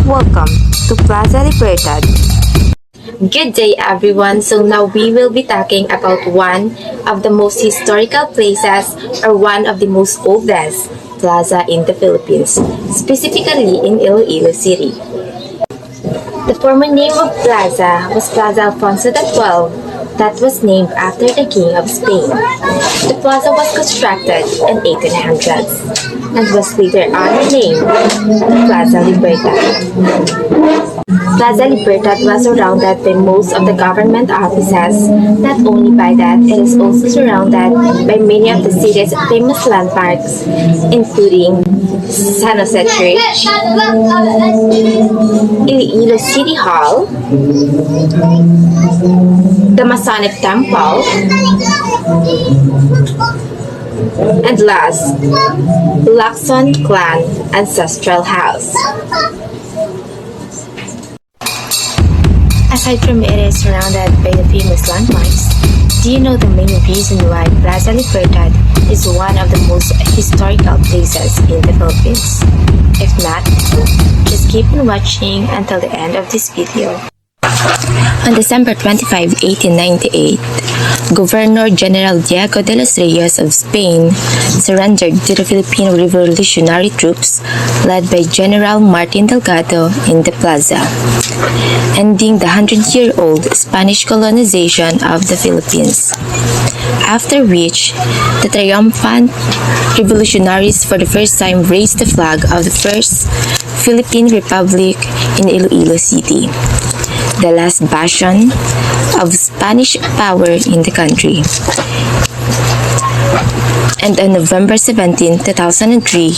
Welcome to Plaza Libertad. Good day everyone. So now we will be talking about one of the most historical places or one of the most oldest plaza in the Philippines, specifically in Iloilo City. The former name of plaza was Plaza Alfonso XII, that was named after the King of Spain. The plaza was constructed in 1800s and was later on renamed Plaza Libertad. Plaza Libertad was surrounded by most of the government offices. Not only by that, it is also surrounded by many of the city's famous landmarks, including San Jose Church, Iloilo City Hall, the Masonic Temple, and last, Lacson Clan Ancestral House. Aside from it is surrounded by the famous landmarks, do you know the main reason why Plaza Libertad is one of the most historical places in the Philippines? If not, just keep on watching until the end of this video. On December 25, 1898, Governor General Diego de los Reyes of Spain surrendered to the Filipino revolutionary troops led by General Martin Delgado in the plaza, ending the 100-year-old Spanish colonization of the Philippines. After which, the triumphant revolutionaries for the first time raised the flag of the First Philippine Republic in Iloilo City, the last bastion of Spanish power in the country. And on November 17, 2003,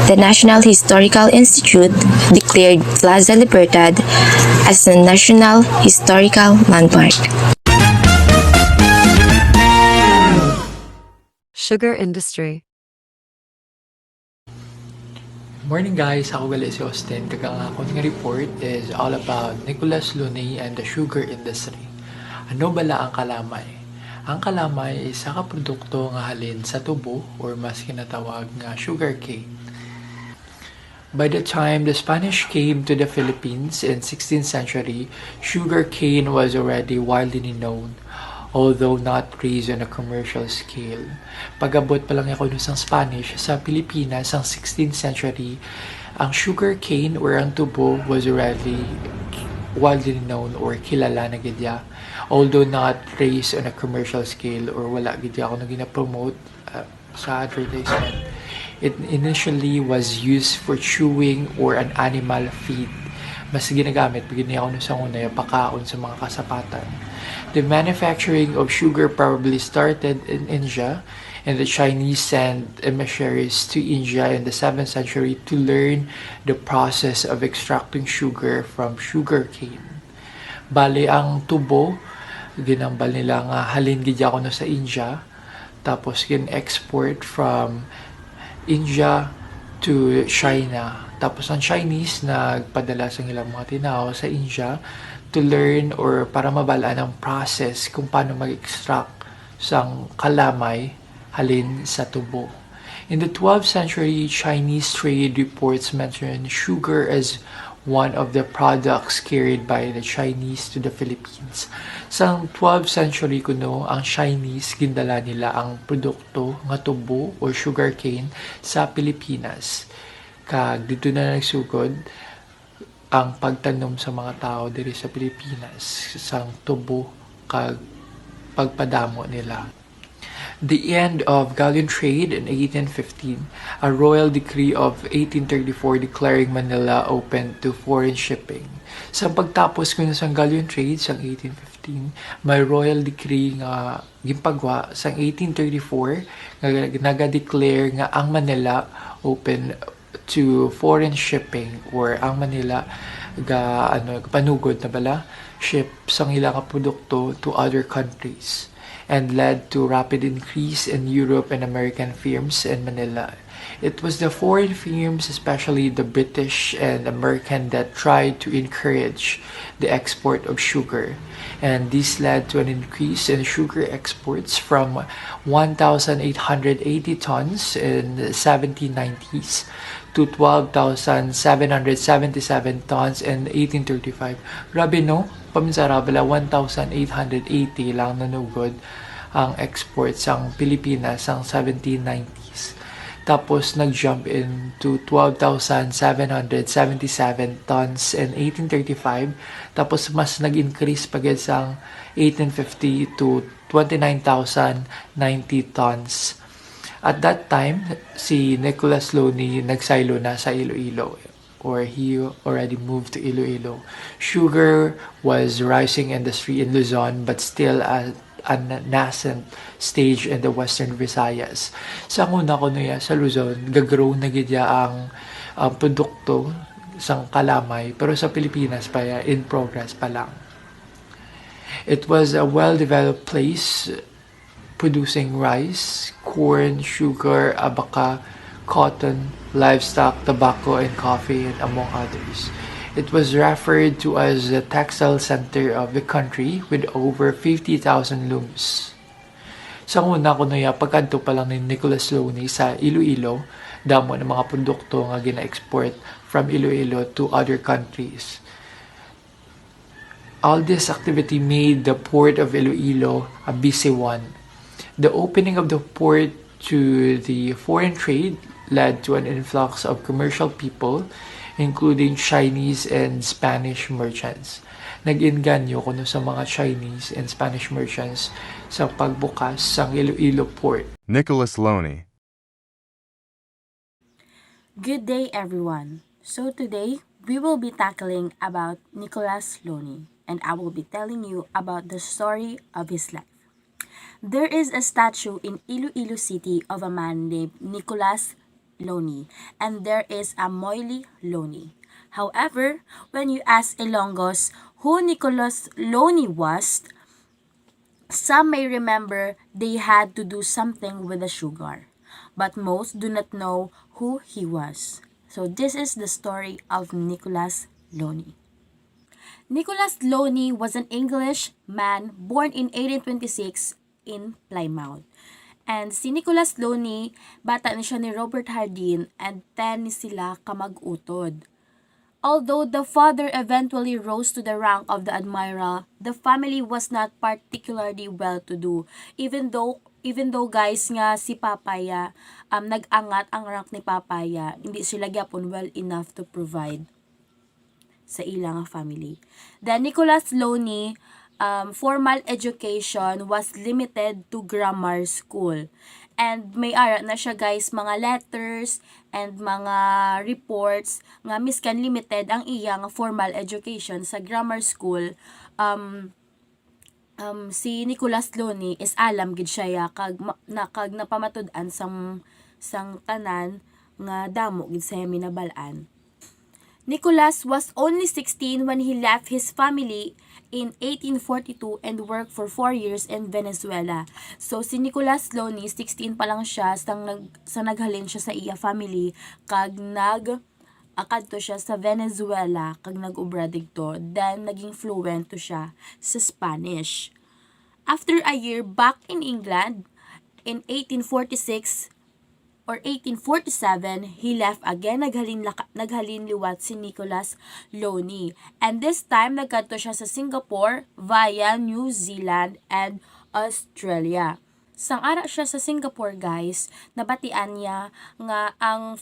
the National Historical Institute declared Plaza Libertad as a National Historical Landmark. Sugar industry. Morning guys, ako gali si Austin. Kagang akong report is all about Nicolas Lunay and the sugar industry. Ano bala ang kalamay? Ang kalamay ay isa ka produkto nga halin sa tubo or mas kinatawag nga sugar cane. By the time the Spanish came to the Philippines in 16th century, sugar cane was already widely known, although not raised on a commercial scale. Pag-abot pa lang ako ng Spanish sa Pilipinas ang 16th century, ang sugar cane or ang tubo was already widely known or kilala na gidya, although not raised on a commercial scale or wala gidya ako na gina-promote sa advertisement. It initially was used for chewing or an animal feed. Mas ginagamit pag ako sa una yung pakaon sa mga kasapatan. The manufacturing of sugar probably started in India, and the Chinese sent emissaries to India in the 7th century to learn the process of extracting sugar from sugarcane. Bali, ang tubo, ginambal nila nga halin gidya ko na sa India, tapos gin-export from India to China. Tapos ang Chinese nagpadala sa ilang mga tinaw sa India to learn or para mabalaan ang process kung paano mag-extract sang kalamay halin sa tubo. In the 12th century, Chinese trade reports mention sugar as one of the products carried by the Chinese to the Philippines. Sa 12th century kuno, ang Chinese gindala nila ang produkto nga tubo or sugarcane sa Pilipinas. Kag dito na nagsugod ang pagtanom sa mga tao diri sa Pilipinas sang tubo kag pagpadamo nila. The end of galleon trade in 1815, a royal decree of 1834 declaring Manila open to foreign shipping. Sa pagtapos ko sa galleon trade sa 1815, may royal decree nga gimpagwa sa 1834 nga naga-declare nga ang Manila open to foreign shipping or ang Manila panugod na bala ship sang ilang produkto to other countries, and led to rapid increase in Europe and American firms in Manila. It was the foreign firms, especially the British and American, that tried to encourage the export of sugar, and this led to an increase in sugar exports from 1,880 tons in the 1790s to 12,777 tons in 1835. Grabe no? Paminsarabala, 1,880 lang nanugod ang exports ang Pilipinas ang 1790s. Tapos nag-jump into 12,777 tons in 1835. Tapos mas nag-increase pagid sa 1850 to 29,090 tons. At that time, si Nicholas Loney nagsilo na sa Iloilo, or he already moved to Iloilo. Sugar was rising industry in Luzon but still at a nascent stage in the Western Visayas. Sa una ko niya sa Luzon, gagrow na gidya ang produkto sang kalamay, pero sa Pilipinas pa in progress pa lang. It was a well-developed place producing rice, corn, sugar, abaca, cotton, livestock, tobacco, and coffee, and among others. It was referred to as the textile center of the country with over 50,000 looms. Sa una ko na pagkanto pa lang ni Nicholas Loney sa Iloilo, damo ng mga produkto nga gina-export from Iloilo to other countries. All this activity made the port of Iloilo a busy one. The opening of the port to the foreign trade led to an influx of commercial people, including Chinese and Spanish merchants. Nag-inganyo kuno sa mga Chinese and Spanish merchants sa pagbukas sa Iloilo port. Nicholas Loney. Good day, everyone. So today, we will be tackling about Nicholas Loney, and I will be telling you about the story of his life. There is a statue in Iloilo City of a man named Nicholas Loney, and there is a Moily Loney. However, when you ask Ilonggos who Nicholas Loney was, some may remember they had to do something with the sugar, but most do not know who he was. So this is the story of Nicholas Loney. Nicholas Loney was an English man born in 1826 in Plymouth. And si Nicholas Loney, bata ni siya ni Robert Hardin, and 10 ni sila kamag-utod. Although the father eventually rose to the rank of the admiral, the family was not particularly well-to-do. Even though guys nga si Papaya, nag-angat ang rank ni Papaya, hindi sila gyapon well enough to provide sa ilang family. Then Nicholas Loney, formal education was limited to grammar school. And may ara na siya guys mga letters and mga reports nga miskan limited ang iyang formal education sa grammar school. Si Nicholas Loney is alam gid siya kag napamatud-an sang tanan nga damo gid sa minabalan. Nicholas was only 16 when he left his family in 1842 and worked for 4 years in Venezuela. So si Nicholas Loney 16 pa lang siya sa naghalin siya sa iya family kag akadto siya sa Venezuela kag nag-ubra didto, then naging fluent to siya sa Spanish. After a year back in England in 1846 or 1847, he left again, naghalin liwat si Nicholas Loney. And this time, nagkadto siya sa Singapore via New Zealand and Australia. Sang ara siya sa Singapore, guys, nabatian niya nga ang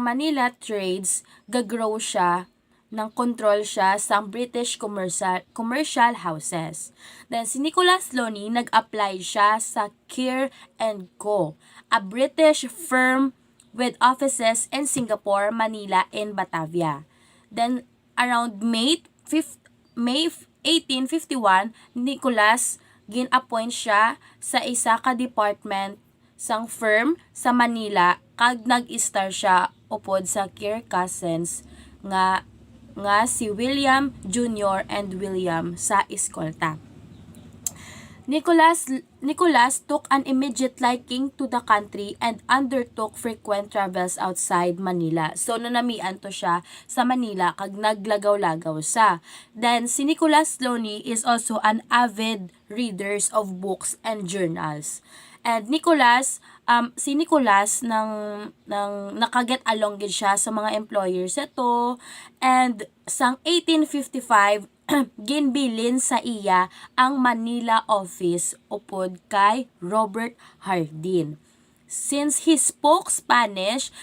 Manila trades gagrow siya ng control siya sa British commercial houses. Then si Nicholas Loney nag-apply siya sa Keir and Co, a British firm with offices in Singapore, Manila, and Batavia. Then around May 1851, Nicholas gin-appoint siya sa isa ka department sang firm sa Manila kag nag-star siya upod sa Keir Cousins nga si William Jr. and William sa eskolta. Nicholas took an immediate liking to the country and undertook frequent travels outside Manila. So, nanamian to siya sa Manila kag naglagaw-lagaw sa. Then, si Nicholas Loney is also an avid reader of books and journals. And si Nicolas ng nakaget along gid siya sa mga employers ito, and sang 1855 ginbilin sa iya ang Manila office upod kay Robert Hardin. Since he spoke Spanish,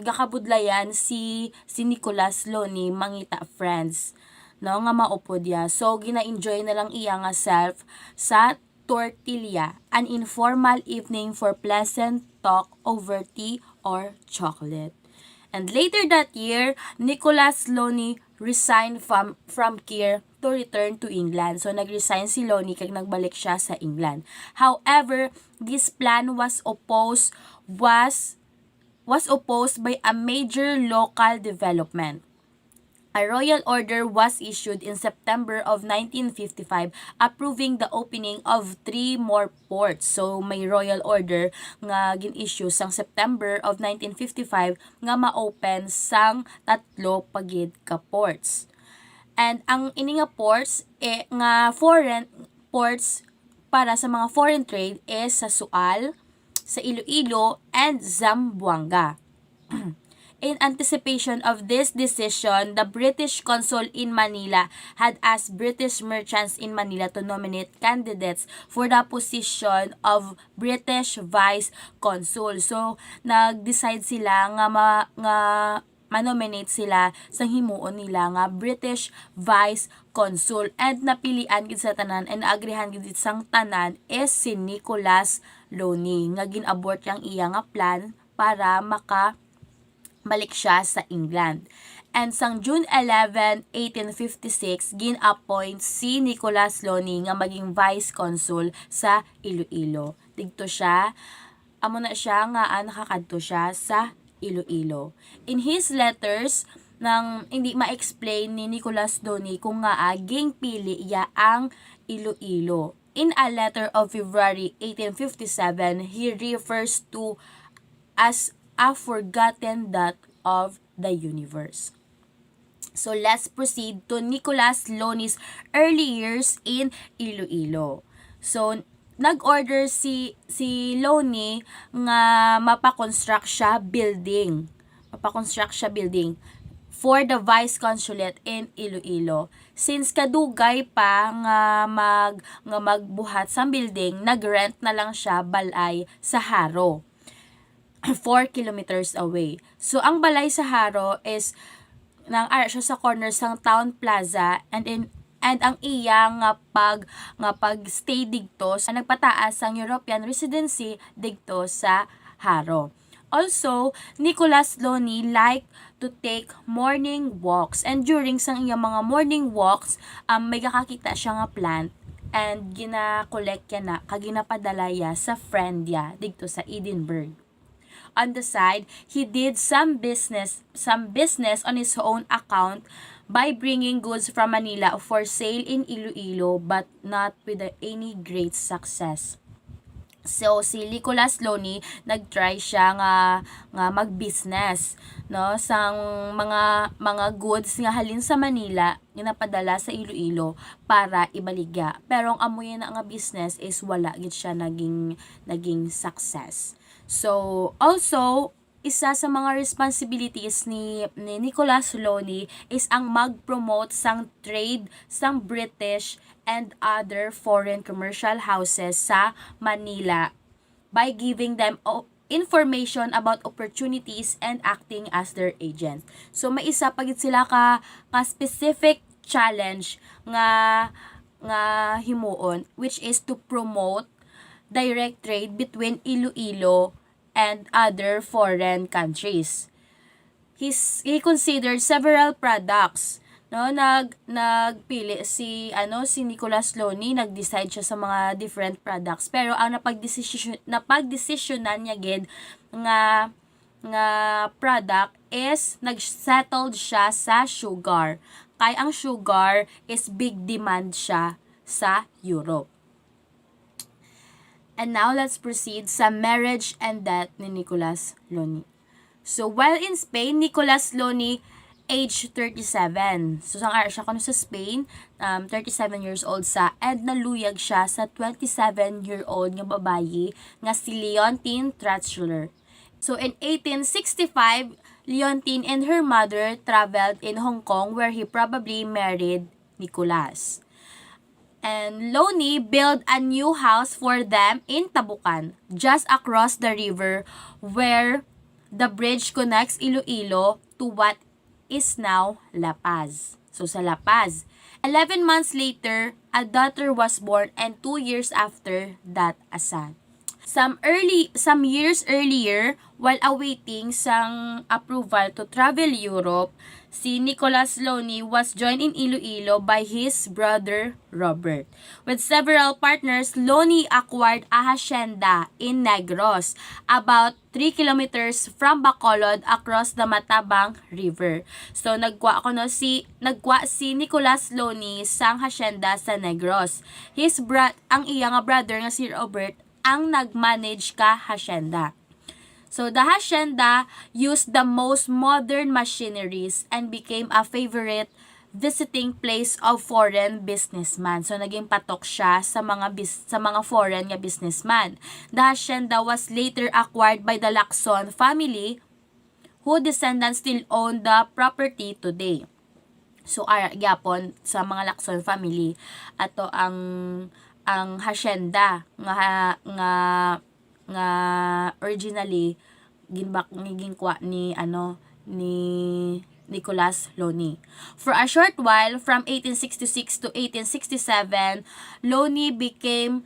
gakabudlayan si Nicolas Loni mangita friends, no, nga maupod ya. So gina-enjoy na lang iya nga self sa tortilla, an informal evening for pleasant talk over tea or chocolate. And later that year, Nicolas Loni resigned from Kiev to return to England. So nag-resign si Loni kag nagbalik siya sa England. However, this plan was opposed by a major local development. A royal order was issued in September of 1955 approving the opening of 3 more ports. So may royal order nga gin-issue sang September of 1955 nga ma-open sang 3 pagid ka ports. And ang ini nga ports nga foreign ports para sa mga foreign trade is sa Sual, sa Iloilo, and Zamboanga. In anticipation of this decision, the British consul in Manila had asked British merchants in Manila to nominate candidates for the position of British Vice Consul. So, nag-decide sila nga manominate sila sa himuon nila nga British Vice Consul, and napilian gid sa tanan and agreehan gid sang tanan is si Nicolas Loni nga gin-abort yang iya nga plan para balik siya sa England. And sang June 11, 1856, gin-appoint si Nicolas Loni nga maging vice consul sa Iloilo. Digto siya, amo na siya nga nakakadto siya sa Iloilo. In his letters, nang hindi ma-explain ni Nicolas Loni kung nga aging pili iya ang Iloilo. In a letter of February 1857, he refers to as a forgotten dot of the universe. So let's proceed to Nicolas Loni's early years in Iloilo. So nag-order si Loni nga mapakonstruct siya building for the vice consulate in Iloilo. Since kadugay pa nga magbuhat sa building, nag-rent na lang siya balay sa Haro, 4 kilometers away. So ang balay sa Haro is nang ara siya sa corner sang Town Plaza, and ang iya nga pag-stay digto sa nagpataas sang European residency digto sa Haro. Also, Nicolas Loni like to take morning walks, and during sang iya mga morning walks, may kakakita siya nga plant and gina-collect ya na kag ginapadala ya sa friend ya digto sa Edinburgh. On the side, he did some business on his own account by bringing goods from Manila for sale in Iloilo, but not with any great success. So si Nicolas Loni nagtry siya nga mag-business, no, sang mga goods nga halin sa Manila ginapadala sa Iloilo para ibaligya. Pero ang amoy na nga business is wala gid siya naging success. So, also, isa sa mga responsibilities ni Nicolas Loni is ang mag-promote sang trade sang British and other foreign commercial houses sa Manila by giving them information about opportunities and acting as their agents. So, may isa pagit sila ka specific challenge nga himuon, which is to promote direct trade between Iloilo and other foreign countries. He considered several products, no, nagpili si Nicolas Loni, nag-decide siya sa mga different products, pero ang napagdesisyonan niya gid nga product is nag-settled siya sa sugar, kay ang sugar is big demand siya sa Europe. And now, let's proceed sa marriage and death ni Nicolas Loni. So, while in Spain, Nicolas Loni age 37. So, siya kuno sa Spain, 37 years old sa, and naluyag siya sa 27-year-old nga babayi nga si Leontine Tratzler. So, in 1865, Leontine and her mother traveled in Hong Kong where he probably married Nicolas. And Lonnie built a new house for them in Tabucan, just across the river where the bridge connects Iloilo to what is now La Paz. So, sa La Paz. 11 months later, a daughter was born, and 2 years after that, a son. Some years earlier, while awaiting sang approval to travel Europe, si Nicolas Loney was joined in Iloilo by his brother Robert. With several partners, Loney acquired a hacienda in Negros, about 3 kilometers from Bacolod across the Matabang River. So nagwa si Nicolas Loney sang hacienda sa Negros. Ang iya nga brother nga si Robert ang nag-manage ka hacienda. So, the hacienda used the most modern machineries and became a favorite visiting place of foreign businessmen. So, naging patok siya sa mga foreign nga businessman. The hacienda was later acquired by the Lacson family, who descendants still own the property today. So, gyapon sa mga Lacson family, ato ang hacienda nga originally ginkuha ni Nicolas Loney. For a short while, from 1866 to 1867, Loney became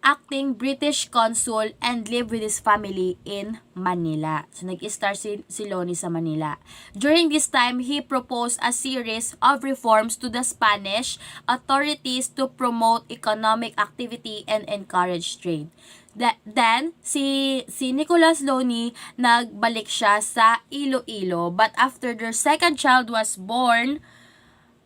acting British consul and lived with his family in Manila. So, nag-start si Loney sa Manila. During this time, he proposed a series of reforms to the Spanish authorities to promote economic activity and encourage trade. Then, si Nicolas Loney, nagbalik siya sa Iloilo. But after their second child was born,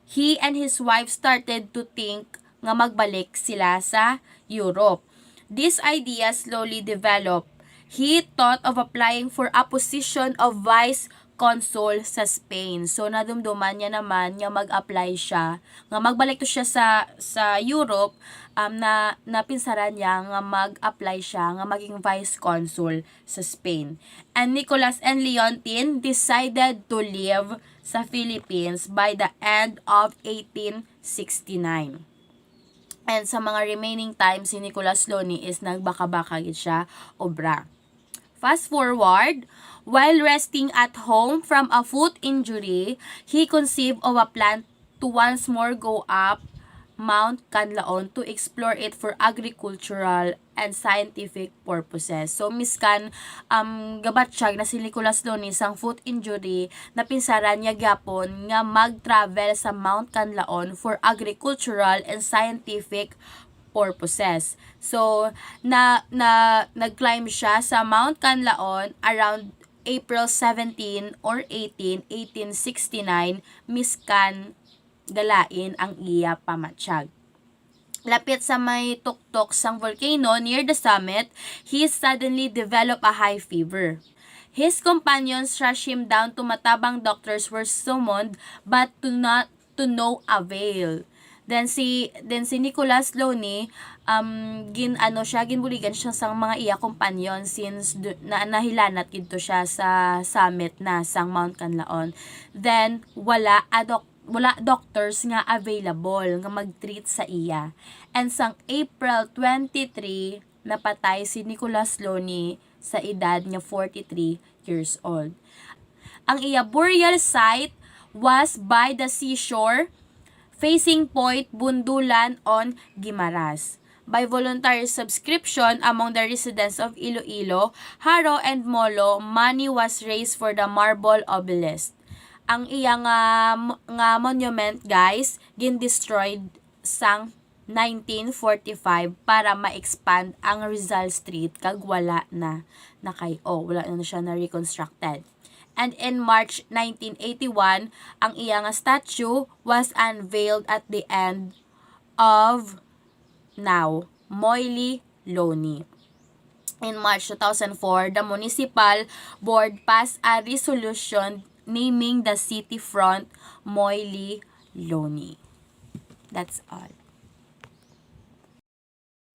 he and his wife started to think nga magbalik sila sa Europe. This idea slowly developed. He thought of applying for a position of vice consul sa Spain. So, nadumduman niya naman nga mag-apply siya, nga magbalik to siya sa Europe, na napinsaran niya nga mag-apply siya, nga maging vice consul sa Spain. And Nicolas and Leontine decided to live sa Philippines by the end of 1869. And sa mga remaining time, si Nicolas Loney is nagbaka-baka siya obra. Fast forward, while resting at home from a foot injury, he conceived of a plan to once more go up Mount Canlaon to explore it for agricultural and scientific purposes. So, miskan gabatsyag na si Nicolas Loney sang foot injury, napinsaran niya gyapon nga mag-travel sa Mount Canlaon for agricultural and scientific purposes. So, nag-climb siya sa Mount Canlaon around April 17 or 18, 1869, miskan galain ang iya pamatsyag. Lapit sa may tuktok sang volcano near the summit, he suddenly developed a high fever. His companions rushed him down to matabang doctors were summoned but to no avail. Then si Nicolas Loney ginbuligan siya sang mga iya companion since nahilanat gidto siya sa summit na sang Mount Canlaon. Then wala doctors nga available nga mag-treat sa iya. And sang April 23, napatay si Nicolas Loney sa edad nga 43 years old. Ang iya burial site was by the seashore facing Point Bundulan on Guimaras. By voluntary subscription among the residents of Iloilo, Haro and Molo, money was raised for the marble obelisk. Ang iya nga monument, guys, gin-destroyed sang 1945 para ma-expand ang Rizal Street kag wala na siya na reconstructed. And in March 1981, ang iya nga statue was unveiled at the end of Moily Loney. In March 2004, the municipal board passed a resolution naming the city front Moili Loni. That's all.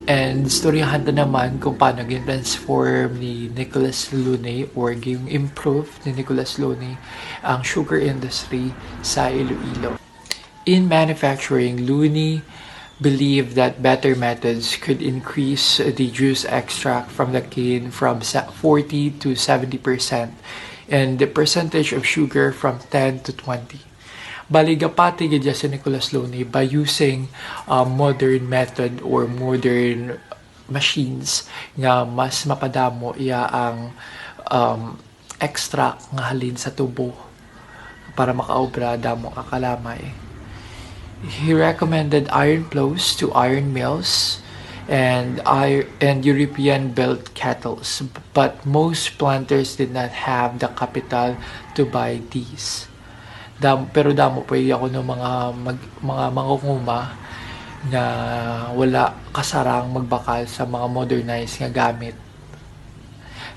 And storyahan na naman kung paano gin-transform ni Nicholas Lune or improve ni Nicholas Lune ang sugar industry sa Iloilo. In manufacturing, Lune believed that better methods could increase the juice extract from the cane from 40 to 70% and the percentage of sugar from 10 to 20. Baligapati gid si Nicholas Lone by using modern method or modern machines nga mas mapadamo iya ang extract nga halin sa tubo para makaobra damo ang kalamay. He recommended iron plows to iron mills and European built kettles, but most planters did not have the capital to buy these. Pero damo pa ako ng mga mangunguma na wala kasarang magbakal sa mga modernized nga gamit.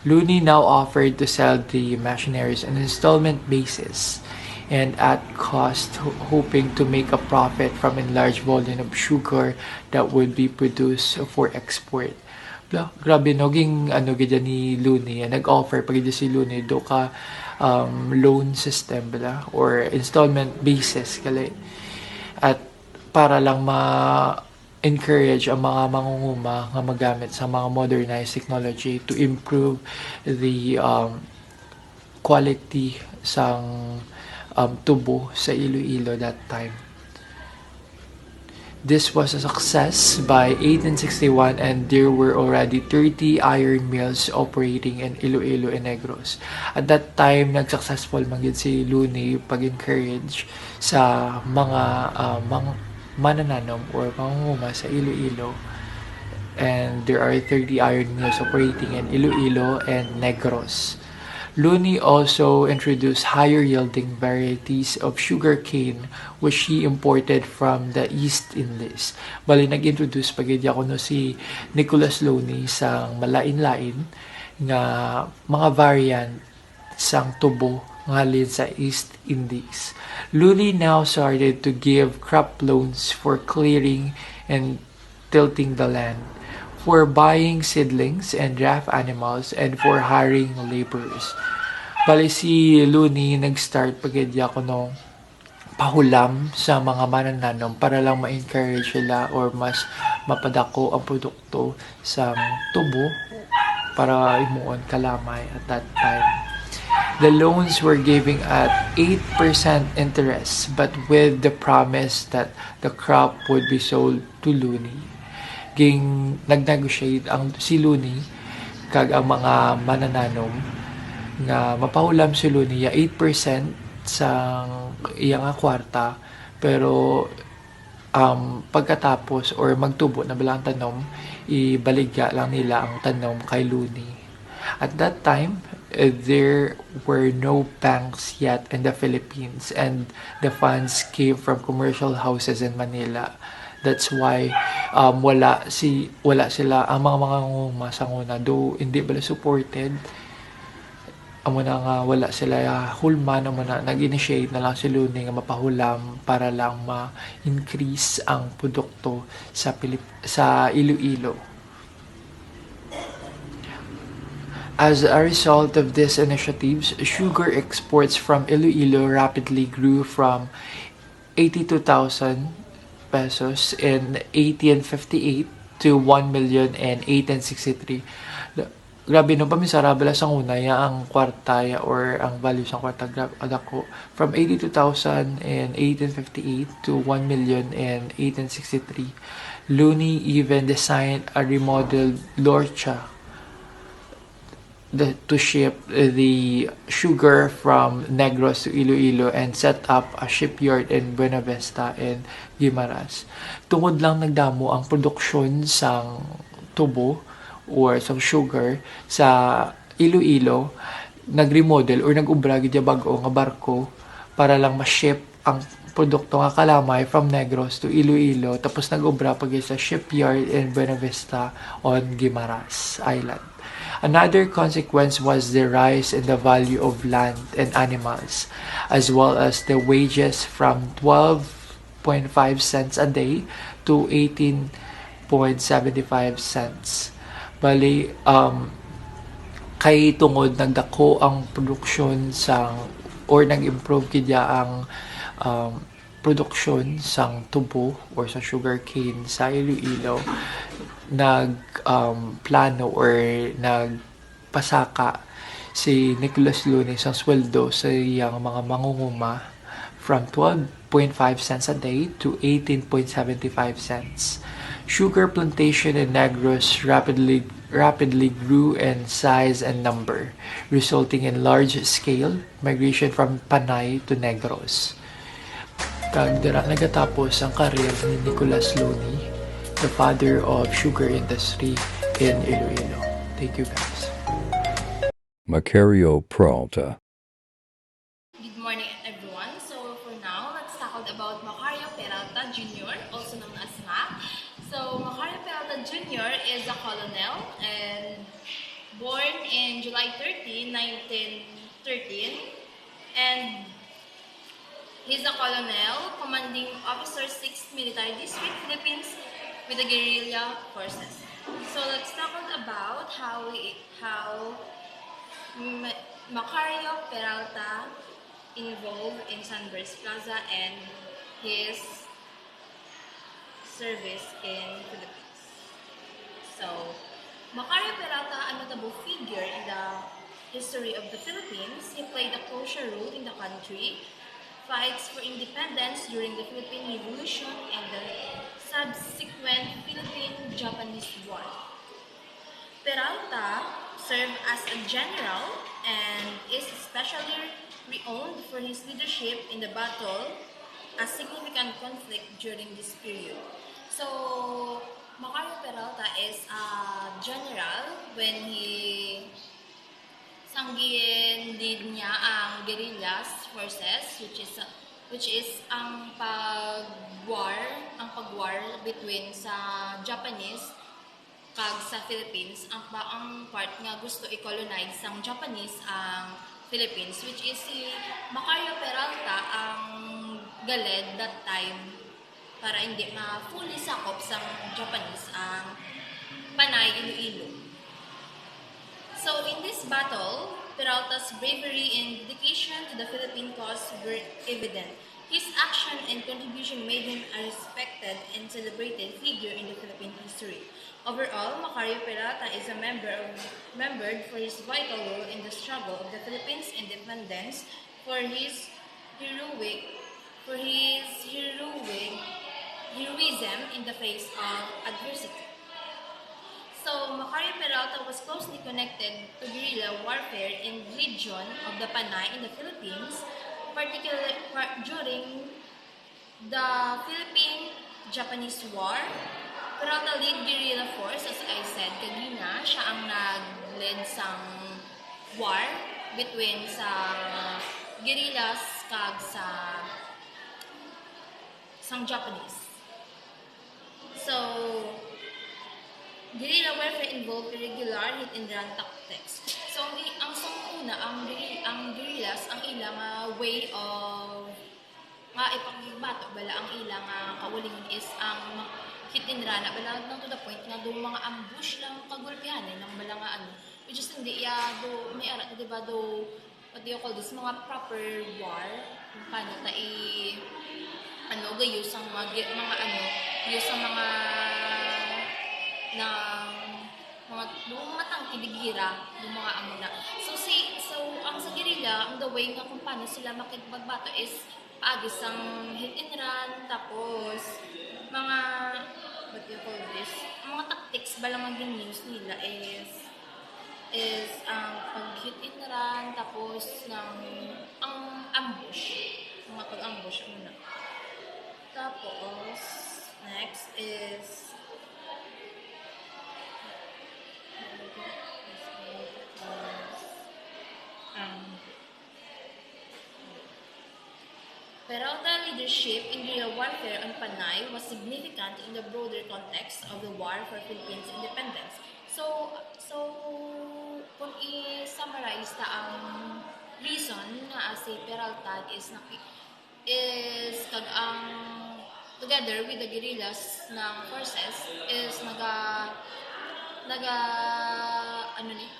Lune now offered to sell the machineries on an installment basis and at cost, hoping to make a profit from a large volume of sugar that would be produced for export. Grabe, naging gidya ni Lune, nag-offer pag si Lune do ka loan system or installment basis kali at para lang ma-encourage ang mga mangunguma nga magamit sa mga modernized technology to improve the quality sang tubo sa Iloilo that time. This was a success by 1861 and there were already 30 iron mills operating in Iloilo and Negros. At that time, nag-successful magid si Lune pag-encourage sa mga manananom or mangunguma sa Iloilo. And there are 30 iron mills operating in Iloilo and Negros. Lune also introduced higher yielding varieties of sugarcane which he imported from the East Indies. Bali nag-introduce pagidya ko si Nicholas Lune sang malain-lain nga mga variant sang tubo ngalin sa East Indies. Lune now started to give crop loans for clearing and tilting the land, for buying seedlings and draft animals, and for hiring laborers. Bali si Lune nag-start pagidya ko pahulam sa mga manananom para lang ma-encourage sila or mas mapadako ang produkto sa tubo para imuon kalamay at that time. The loans were giving at 8% interest but with the promise that the crop would be sold to Lune. Nag-negotiate si Lune kag ang mga manananom nga mapahulam si Lune 8% sa iyang kwarta pero pagkatapos or magtubo na bilang tanom ibaligya lang nila ang tanom kay Lune. At that time there were no banks yet in the Philippines and the funds came from commercial houses in Manila. That's why wala sila ang mga masanguna do hindi bala supported. Amo na nga wala sila hulman, amo na nag-initiate na lang si Lune nga mapahulam para lang ma-increase ang produkto sa Iloilo. As a result of these initiatives, sugar exports from Iloilo rapidly grew from 82,000 pesos in 1858 to 1 million in 1863. Grabe no pamisarabla sang una ang kwarta or ang value sang kwarta adako from 82,000 in 1858 to 1 million in 1863. Lune even designed a remodeled lorcha to ship the sugar from Negros to Iloilo and set up a shipyard in Buena Vista and Guimaras. Tungod lang nagdamo ang produksyon sang tubo or sa sugar sa Iloilo, nag-remodel or nag-ubra gidya bago nga barko para lang ma-ship ang produkto nga kalamay from Negros to Iloilo tapos nag-ubra pag sa shipyard in Buena Vista on Guimaras Island. Another consequence was the rise in the value of land and animals, as well as the wages from 12.5 cents a day to 18.75 cents. Bali, kay tungod nagdako ang produksyon sang or nag-improve kidya ang produksyon sang tubo or sa sugarcane sa Iloilo, plano or nagpasaka si Nicolas Lunes ang sweldo sa iyang mga mangunguma from 12.5 cents a day to 18.75 cents. Sugar plantation in Negros rapidly grew in size and number, resulting in large-scale migration from Panay to Negros. Dira nagatapos ang karir ni Nicolas Loni, the father of sugar industry in Iloilo. Thank you, guys. Macario Peralta. Good morning, everyone. So for now, let's talk about Macario Peralta Jr., also known as Mac. So Macario Peralta Jr. is a colonel and born in July 30, 1913, and he's a colonel commanding officer 6th Military District, Philippines, with the guerrilla forces. So let's talk about how Macario Peralta involved in Sunburst Plaza and his service in Philippines. So, Macario Peralta, a notable figure in the history of the Philippines, he played a crucial role in the country, fights for independence during the Philippine Revolution and the subsequent Philippine-Japanese War. Peralta served as a general and is especially renowned for his leadership in the battle, a significant conflict during this period. So, Macario Peralta is a general when he sanggin lead niya ang guerrillas forces, which is ang pagwar between sa Japanese kag sa Philippines. Ang part nga gusto i-colonize sang Japanese ang Philippines, which is si Macario Peralta ang galed that time para hindi ma-fully sakop sang Japanese ang Panay, Iloilo. So in this battle, Peralta's bravery and dedication to the Philippine cause were evident. His action and contribution made him a respected and celebrated figure in the Philippine history. Overall, Macario Peralta is remembered for his vital role in the struggle of the Philippines' independence, for his heroism in the face of adversity. So, Macario Peralta was closely connected to guerrilla warfare in the region of the Panay in the Philippines, particularly during the Philippine-Japanese War. Peralta lead guerrilla force, as I said kanina, siya ang nag-lead sang war between sa guerrillas kag sa sang Japanese. So, guerrilla warfare involved irregular hit and run tactics. So, ang guerrillas, ang ilang way of ipagbato bala ang ilang kaulingan is ang hit and run bala lang to the point nga do mga ambush lang kagulpihan ng bala nga which is hindi do may ara di ba do what do you call this mga proper war kung paano ta gayo sa mga gayo sa mga tangkidigira ng mga amuna. So ang sa guerrilla, ang the way nga kung paano sila makipagbato is paagis ang hit and run, tapos mga what do you call this? Mga tactics ba lang ang ginuse nila is ang pag-hit and run, tapos ang ambush. Mga pag-ambush muna. Tapos, next is Peralta leadership in guerrilla warfare on Panay was significant in the broader context of the war for Philippines independence. So kung i-summarize ta ang reason nga si Peralta is kag ang together with the guerrillas ng forces is naga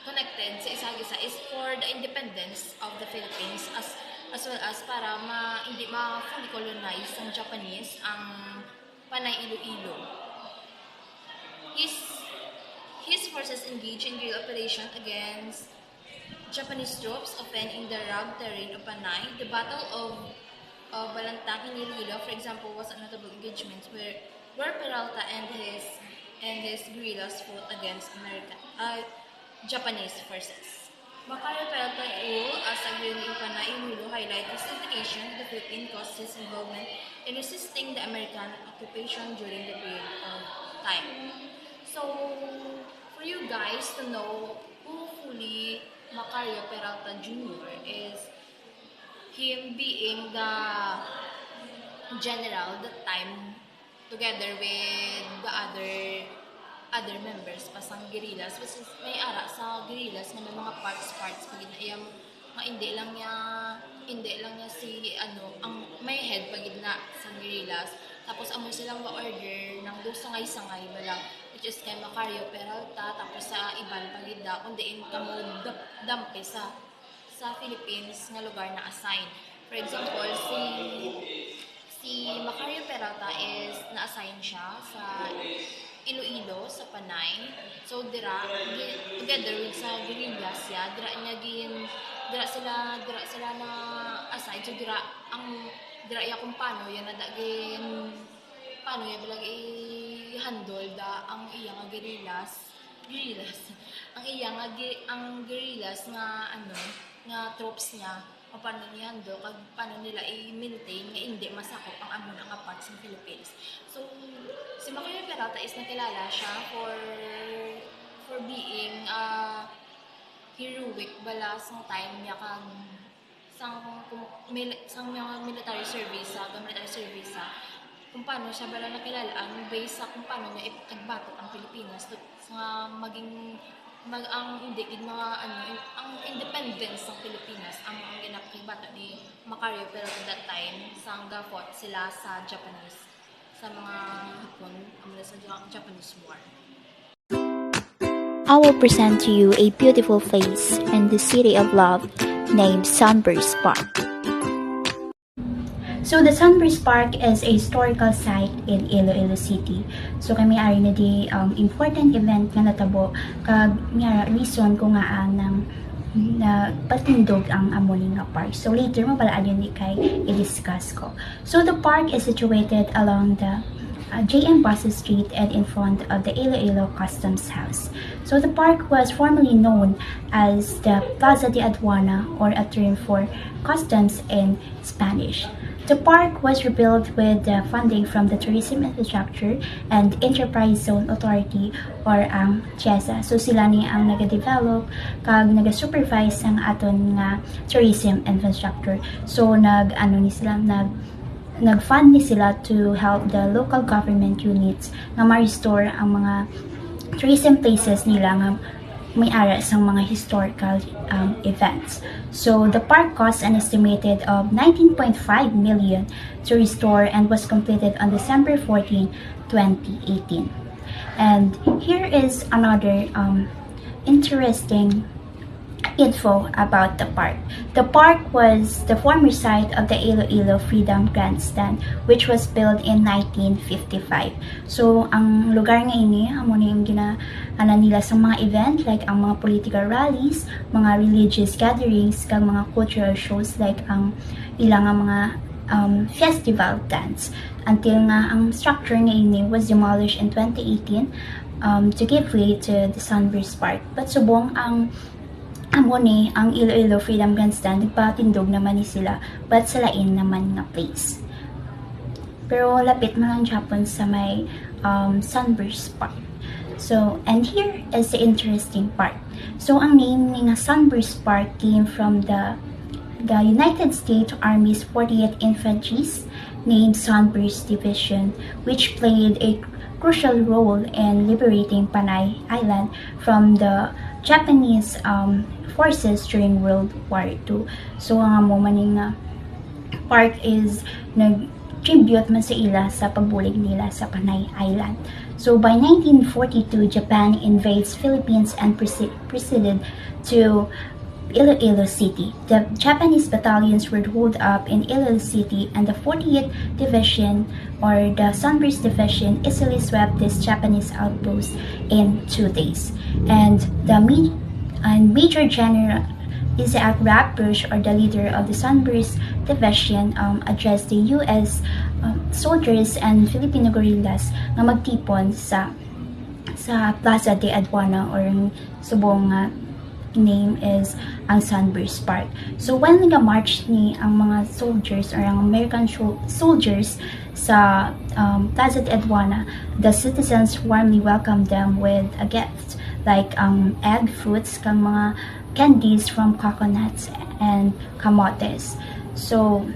connected sa isa't isa is for the independence of the Philippines as well as para hindi fully colonize ng Japanese ang Panay Iloilo. His forces engaged in guerrilla operation against Japanese troops, often in the rugged terrain of Panay. The Battle of Balantang in Iloilo, for example, was a notable engagement where Peralta and his guerrillas fought against Japanese forces. Macario Peralta's role as a guerrilla in Panay Iloilo highlights his dedication to the Philippines caused his involvement in resisting the American occupation during the period of time. So, for you guys to know who fully Macario Peralta Jr. is, him being the general that time together with the other members pa sang guerrillas, which is may ara sa guerrillas na may mga parts pagid na iyang hindi lang niya si ang may head pagid na sa guerrillas, tapos amo silang ga-order ng sangay-sangay bala, which is kay Macario Peralta, tapos sa iban pagid da kundiin kamo dampe sa Philippines nga lugar na assign. For example, si Macario Peralta is na-assign siya sa Iloilo, sa Panay. So dira together with sa guerrillas siya, dira sila na assign. So dira iya kung paano yan paano yan bilang i-handle da ang iya nga guerrillas ang guerrillas nga nga troops niya, o paano niya handle kag paano nila i-maintain nga hindi masakop ang amo nga parts ng Philippines. So si Macario Peralta is nakilala siya for being heroic bala sang time niya kag sang mga military service kung paano siya bala nakilalaan based sa kung paano niya ipagbatok ang Pilipinas sa maging ang hindi mga ang independence ng Pilipinas ang ginapagbatok ni Macario Peralta that time sang gafot sila sa Japanese sa mga Hapon sa Japanese War. I will present to you a beautiful place in the city of love named Sunburst Park. So the Sunburst Park is a historical site in Iloilo City. So kami ari na di important event nga natabo kag reason ko nga na patindog ang amon nga park. So later mabalaan yun ni kay i-discuss ko. So the park is situated along the J.M. Bosses Street and in front of the Iloilo Customs House. So the park was formerly known as the Plaza de Aduana, or a term for customs in Spanish. The park was rebuilt with funding from the Tourism Infrastructure and Enterprise Zone Authority, or ang CHESA. So sila ni ang nag-develop kag nag-supervise ang aton nga tourism infrastructure. So nag-fund ni sila to help the local government units na ma-restore ang mga tourism places nila nga may ara sa mga historical events. So the park cost an estimated of 19.5 million to restore and was completed on December 14, 2018. And here is another interesting info about the park. The park was the former site of the Iloilo Freedom Grandstand, which was built in 1955. So ang lugar nga ini amo na yung nila sa mga event like ang mga political rallies, mga religious gatherings, kag mga cultural shows like ang ilang mga festival dance, until nga ang structure nga ini was demolished in 2018 to give way to the Sunburst Park. But subong ang Iloilo Freedom Grandstand, nagpatindog naman ni sila, but sa lain naman nga place. Pero lapit man ang Japan sa may Sunburst Park. So, and here is the interesting part. So, ang name ni nga Sunburst Park came from the United States Army's 48th Infantry's named Sunburst Division, which played a crucial role in liberating Panay Island from the Japanese forces during World War II. So ang amo maning park is nag-tribute man sa ila sa pagbulig nila sa Panay Island. So by 1942, Japan invades Philippines and proceeded to Iloilo City. The Japanese battalions were holed up in Iloilo City, and the 40th Division, or the Sunburst Division, easily swept this Japanese outpost in 2 days. And Major General Isaac Ratbush, or the leader of the Sunburst Division, addressed the U.S. Soldiers and Filipino guerrillas na magtipon sa Plaza de Aduana, or subong name is ang Sunburst Park. So when nag-march ni ang mga soldiers or ang American soldiers sa Plaza de Aduana, the citizens warmly welcomed them with a gift like egg fruits, kang mga candies from coconuts and kamotes. So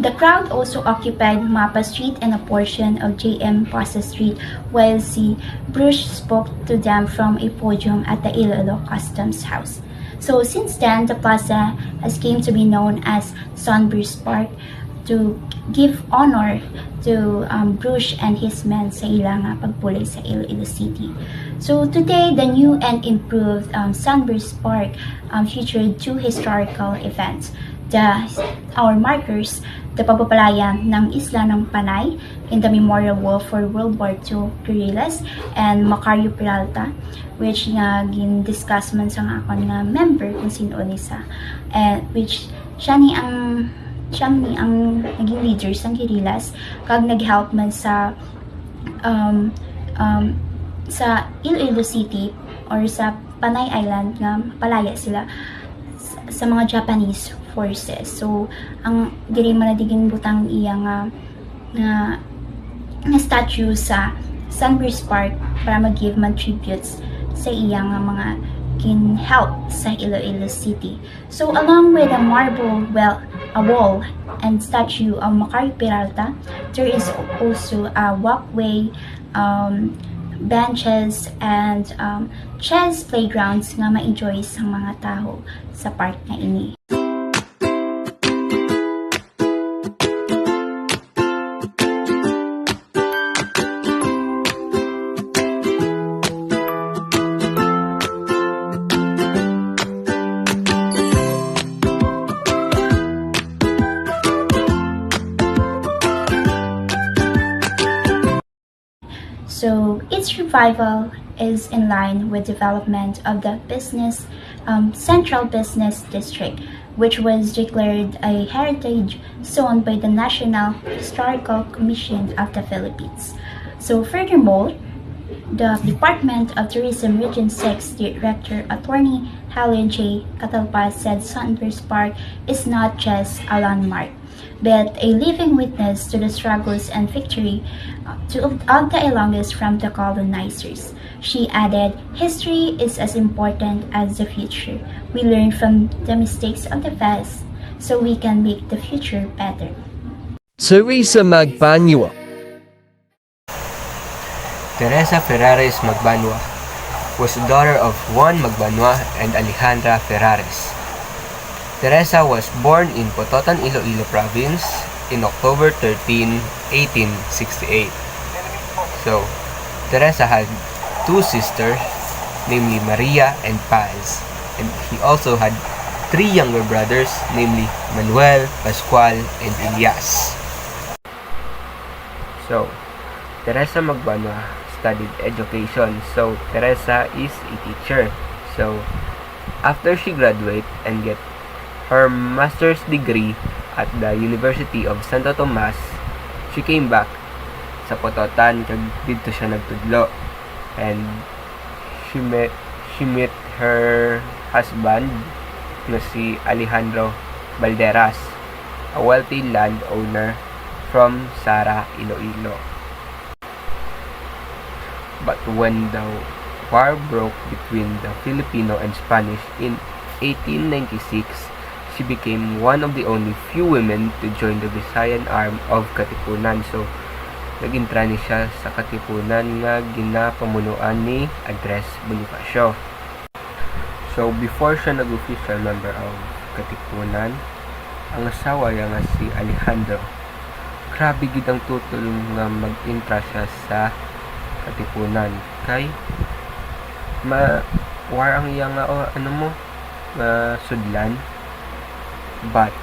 the crowd also occupied Mapa Street and a portion of J.M. Pasa Street, while si Bruce spoke to them from a podium at the Iloilo Customs House. So since then, the plaza has came to be known as Sunburst Park to give honor to Bruce and his men sa ilang pagpuli sa Iloilo City. So today, the new and improved Sunburst Park featured 2 historical events. Our markers, the pagpapalaya ng isla ng Panay in the Memorial Wall for World War II guerrillas, and Macario Peralta, which nga gin-discuss man sa akon nga member kung sino ni sa, which siya ni ang naging leaders ng guerrillas, kag nag-help man sa Iloilo City or sa Panay Island nga palaya sila sa mga Japanese forces. So ang diri man nadiging butang iya nga statue sa Sunburst Park para mag-give man tributes sa iya nga mga kin-help sa Iloilo City. So along with a marble wall and statue of Macario Peralta, there is also a walkway, benches, and chess playgrounds nga ma-enjoy sa mga tao sa park na ini. So its revival is in line with development of the Central Business District, which was declared a heritage zone by the National Historical Commission of the Philippines. So furthermore, the Department of Tourism Region 6 Director Attorney Helen J. Catalpas said Sunburst Park is not just a landmark, but a living witness to the struggles and victory of the Ilonggos from the colonizers. She added, "History is as important as the future. We learn from the mistakes of the past so we can make the future better." Teresa Magbanua. Teresa Ferrares Magbanua was the daughter of Juan Magbanua and Alejandra Ferrares. Teresa was born in Pototan, Iloilo Province in October 13, 1868. So, Teresa had 2 sisters, namely Maria and Paz, and he also had 3 younger brothers, namely Manuel, Pascual, and Elias. So, Teresa Magbanua studied education, so Teresa is a teacher. So, after she graduated and get her master's degree at the University of Santo Tomas, she came back sa Pototan kag dito siya nagtudlo, and she met her husband na si Alejandro Valderas, a wealthy landowner from Sara, Iloilo. But when the war broke between the Filipino and Spanish in 1896, she became one of the only few women to join the Visayan arm of Katipunan. So, nagintra ni siya sa katipunan nga ginapamunuan ni Andres Bonifacio. So before siya nag-official member of katipunan, ang asawa niya nga si Alejandro, grabe gid ang tutol nga mag-intra siya sa katipunan kay war ang iya nga sudlan, but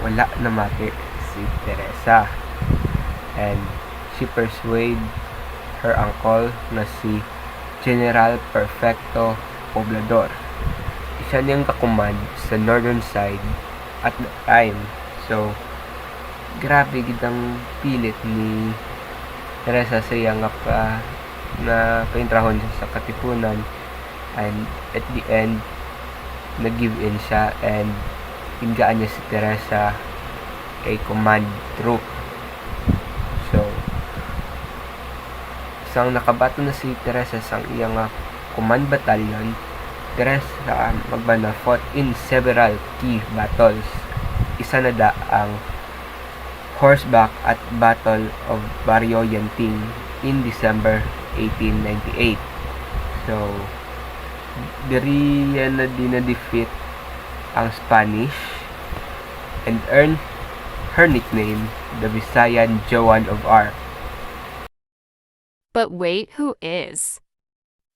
wala na mati si Teresa, and she persuade her uncle na si General Perfecto Poblador. Isa niyang kakumand sa northern side at the time. So grabe gid ang pilit ni Teresa sa iya na paintrahon sa katipunan, and at the end nag-give in siya and pingaan niya si Teresa a command troop. So isang nakabato na si Teresa sa iyang command battalion, Teresa Magbana fought in several key battles. Isa na ang horseback at Battle of Barrio Yanting in December 1898. So diri yan na defeat ang Spanish and earned her nickname, the Visayan Joan of Arc. But wait, who is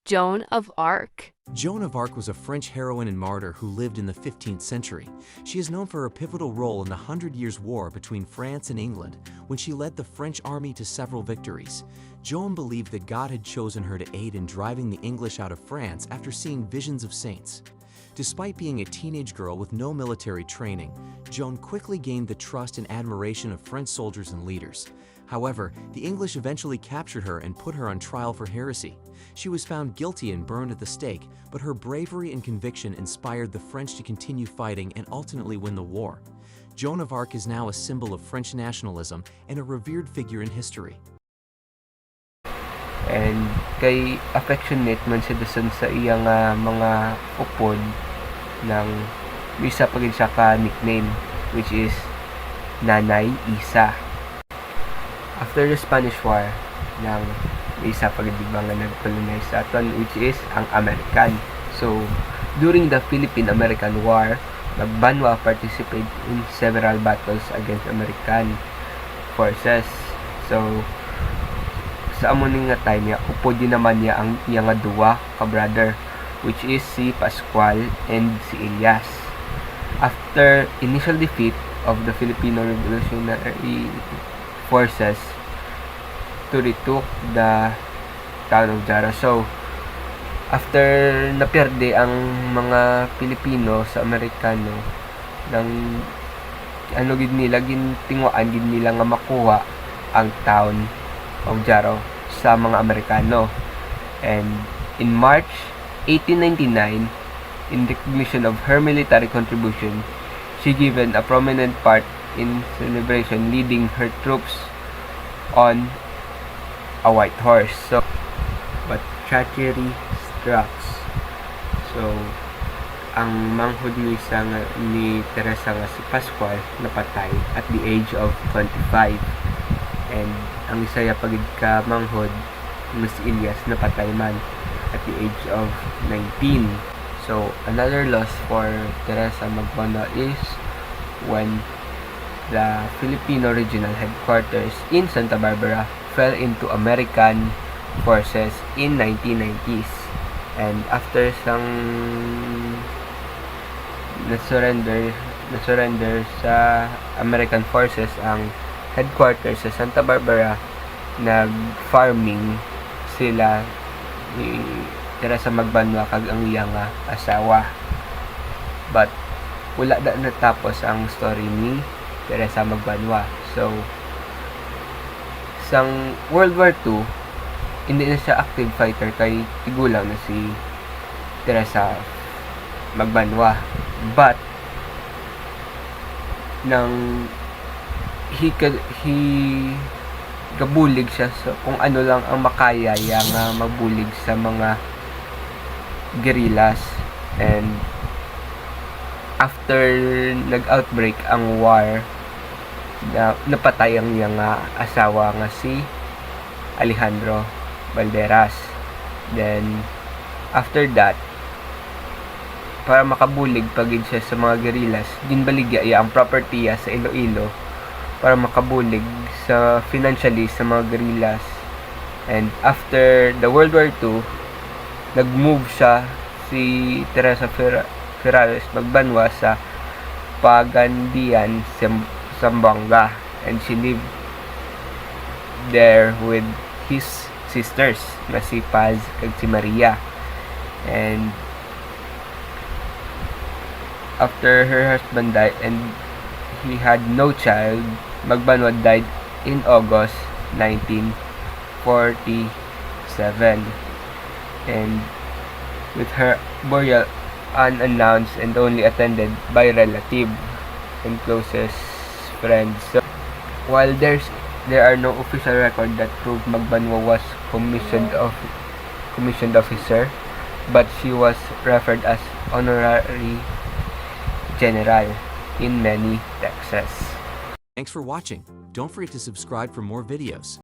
Joan of Arc? Joan of Arc was a French heroine and martyr who lived in the 15th century. She is known for her pivotal role in the 100 Years' War between France and England, when she led the French army to several victories. Joan believed that God had chosen her to aid in driving the English out of France after seeing visions of saints. Despite being a teenage girl with no military training, Joan quickly gained the trust and admiration of French soldiers and leaders. However, the English eventually captured her and put her on trial for heresy. She was found guilty and burned at the stake, but her bravery and conviction inspired the French to continue fighting and ultimately win the war. Joan of Arc is now a symbol of French nationalism and a revered figure in history. And kay affectionate man siya doon sa iyang mga upod ng isa pa gid siya ka nickname, which is Nanay Isa. After the Spanish War, nang isa pa gid nga nag-colonize sa aton, which is ang American. So during the Philippine-American War, Banwa participated in several battles against American forces. So sa amon nga time niya, upod din naman niya ang iya nga duwa ka brother, which is si Pascual and si Elias. After initial defeat of the Filipino Revolutionary Forces to retook the town of Jaro. So after naperde ang mga Pilipino sa Amerikano, nang gid nila gintingwaan gid nila nga makuha ang town of Jaro sa mga Amerikano. And in March 1899, in recognition of her military contribution, she given a prominent part in celebration, leading her troops on a white horse. So, but tragedy strikes. So, ang manghod ni Teresa nga si Pascual napatay at the age of 25. And ang Isaya pagid ka manghod ni si Elias napatay man at the age of 19. So another loss for Teresa Magbanwa is when the Filipino regional headquarters in Santa Barbara fell into American forces in 1990s. And after sang na-surrender sa American forces ang headquarters sa Santa Barbara, nag-farming sila ni Teresa Magbanwa kag ang iyang asawa. But wala na natapos ang story ni Teresa Magbanwa. So sang World War II, hindi na siya active fighter kay tigulang na si Teresa Magbanwa. But nang he gabulig siya sa kung ano lang ang makaya nga magbulig sa mga guerrillas. And after nag-outbreak ang war, napatay ang iyang asawa nga si Alejandro Valderas. Then, after that, para makabulig pagid siya sa mga guerrillas, ginbaligya iya ang property sa Iloilo para makabulig sa financially sa mga guerrillas. And after the World War II, nag-move siya si Teresa Ferrares magbanwa sa Pagandian, Zamboanga, and she lived there with his sisters na si Paz ug si Maria. And after her husband died and he had no child, Magbanwa died in August 1947, and with her burial unannounced and only attended by relative and closest friends. So, while there are no official record that prove Magbanwa was commissioned officer, but she was referred as honorary general in many texts. Thanks for watching. Don't forget to subscribe for more videos.